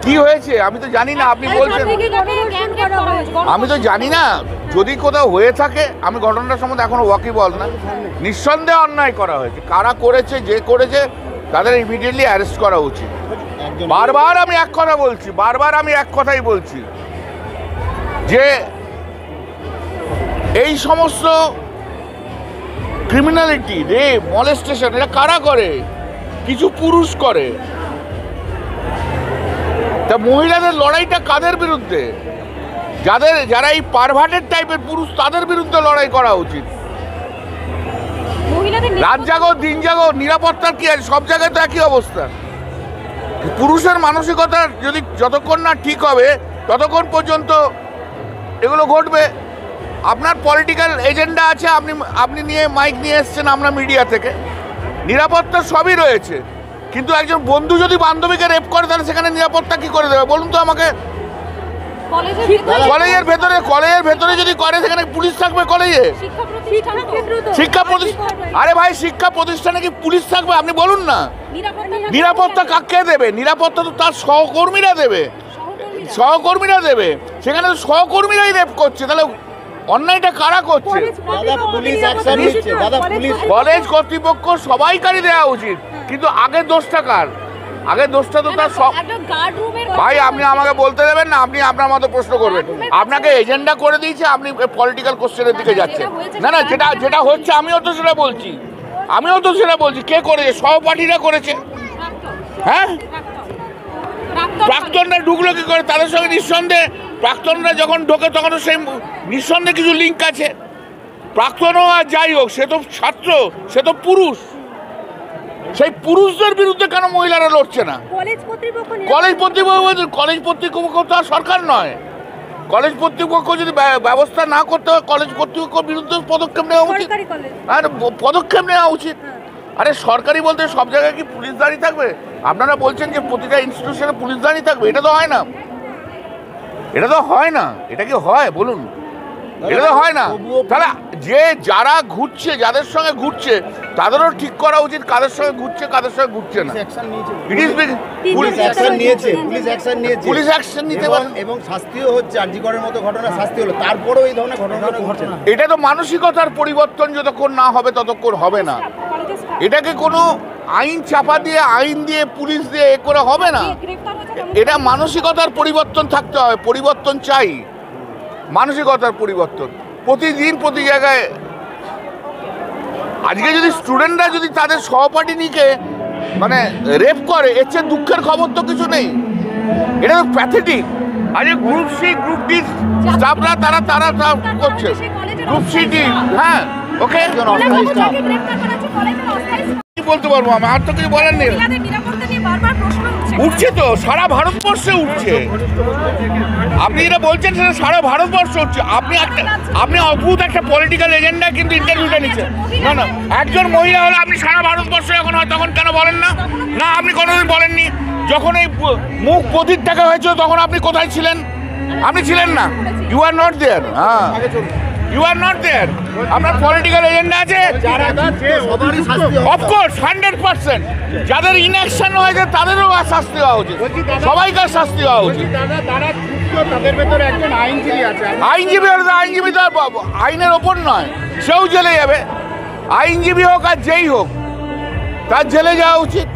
কি হয়েছে আমি তো জানি না, আপনি বলছেন। আমি তো জানি না, যদি কোথাও হয়ে থাকে আমি ঘটনাটা সম্বন্ধে এখনো ওয়াকিবল না। নিঃসন্দেহে অন্যায় করা হয়েছে, কারা করেছে, যে করেছে তাদের ইমিডিয়েটলি অ্যারেস্ট করা উচিত। বারবার আমি এক কথা বলছি, বারবার আমি এক কথাই বলছি যে এই সমস্ত ক্রিমিনালিটি, রেপ, মলেস্টেশন এটা কারা করে? কিছু পুরুষ করে। তা মহিলাদের লড়াইটা কাদের বিরুদ্ধে? যারা এই পারভার্টেড টাইপের পুরুষ, তাদের বিরুদ্ধে লড়াই করা উচিত। রাত জাগো দিন জাগো, নিরাপত্তার কি আছে? সব জায়গায় তো একই অবস্থা। পুরুষের মানসিকতা যদি যতক্ষণ না ঠিক হবে ততক্ষণ পর্যন্ত এগুলো ঘটবে। আপনার পলিটিক্যাল এজেন্ডা আছে, আপনি নিয়ে মাইক নিয়ে এসছেন আমরা মিডিয়া থেকে, নিরাপত্তা সবই রয়েছে, কিন্তু একজন বন্ধু যদি বান্ধবীকে রেপ করে তাহলে সেখানে নিরাপত্তা কি করে দেবে বলুন তো আমাকে? কলেজের ভেতরে যদি করে সেখানে পুলিশ থাকবে? কলেজে শিক্ষা প্রতিষ্ঠান, আরে ভাই শিক্ষা প্রতিষ্ঠানে কি পুলিশ থাকবে? আপনি বলুন না। নিরাপত্তা কাকে দেবে? নিরাপত্তা তো তার সহকর্মীরা দেবে। সেখানে তো সহকর্মীরাই রেপ করছে, তাহলে অন্যায়টা কারা করছে? কলেজ কর্তৃপক্ষ সবাইকারই দেওয়া উচিত, কিন্তু আগের দোষটা কার? আগের দোষটা তো তার সব। ভাই আপনি আমাকে বলতে দেবেন না, আপনি আপনার মতো প্রশ্ন করবেন। আপনাকে এজেন্ডা করে দিয়েছে, আপনি পলিটিক্যাল কোশ্চেনের দিকে যাচ্ছেন। না না, যেটা হচ্ছে আমিও তো সেটা বলছি। কে করেছে? সহপাঠীরা করেছে। হ্যাঁ, প্রাক্তনরা ঢুকলো কি করে? তাদের সঙ্গে নিঃসন্দেহে প্রাক্তনরা যখন ঢোকে তখন তো সেই নিঃসন্দেহে কিছু লিঙ্ক আছে। প্রাক্তনও আর যাই হোক, সে তো ছাত্র, সে তো পুরুষ। সেই পুরুষদের বিরুদ্ধে কেন মহিলারা লড়ছে না? কলেজ কর্তৃপক্ষ তো আর সরকার নয়। কলেজ কর্তৃপক্ষ যদি ব্যবস্থা না করতে হয়, কলেজ কর্তৃপক্ষের বিরুদ্ধে পদক্ষেপ নেওয়া উচিত। আরে সরকারি বলতে সব জায়গায় কি পুলিশ দাঁড়িয়ে থাকবে? আপনারা বলছেন যে প্রতিটা ইনস্টিটিউশনে পুলিশ দাঁড়িয়ে থাকবে, এটা তো হয় না। এটা কি হয় বলুন? এটা তো হয় না। তাহলে যারা ঘুরছে, যাদের সঙ্গে ঘুরছে তাদেরও ঠিক করা উচিত কাদের সঙ্গে ঘুরছে, কাদের সঙ্গে ঘুরছে না। পুলিশ অ্যাকশন নিতে পারে এবং শাস্তিও হচ্ছে। আরজিকরের মতো ঘটনা শাস্তি হলো, তারপরেও এই ধরনের ঘটনা ঘটছে না। এটা তো মানসিকতার পরিবর্তন যতক্ষণ না হবে ততক্ষণ হবে না। এটাকে কোনো আইন চাপা দিয়ে, আইন দিয়ে, পুলিশ দিয়ে এ করে হবে না। এটা মানসিকতার পরিবর্তন থাকতে হবে। পরিবর্তন চাই, মানসিকতার পরিবর্তন প্রতিদিন প্রতি জায়গায়। আজকে যদি স্টুডেন্টরা যদি তাদের সহপাঠিনীকে মানে রেপ করে, এর চেয়ে দুঃখের খবর তো কিছু নেই। এটা তো প্যাথেটিক। আজকে গ্রুপ সি গ্রুপ ডি স্টাফরা তারা করছে। গ্রুপ সি ডি, হ্যাঁ ওকে, কি বলতে পারবো আমি? আর তো কিছু বলার নেই। উঠছে তো, সারা ভারতবর্ষে উঠছে। আপনি যেটা বলছেন সেটা সারা ভারতবর্ষ উঠছে। আপনি অদ্ভুত একটা পলিটিক্যাল এজেন্ডা কিন্তু ইন্টারভিউটা নিচ্ছেন। না, একজন মহিলা হলে আপনি সারা ভারতবর্ষ যখন হয় তখন কেন বলেন না? না, আপনি কোনোদিন বলেননি। যখন এই মুখ প্রদীপ দেখা হয়েছিল তখন আপনি কোথায় ছিলেন? আপনি ছিলেন না। You are not there. হ্যাঁ, ইউ আর নট দেয়ার। আপনার পলিটিক্যাল এজেন্ডা আছে, অফকোর্স 100%। যাদের ইনঅ্যাকশন হয়েছে তাদেরও শাস্তি হওয়া উচিত, সবাইকার শাস্তি হওয়া উচিত। আইনজীবী তো আইনের ওপর নয়, সেও জেলে যাবে। আইনজীবী হোক আর যেই হোক, তার জেলে যাওয়া উচিত।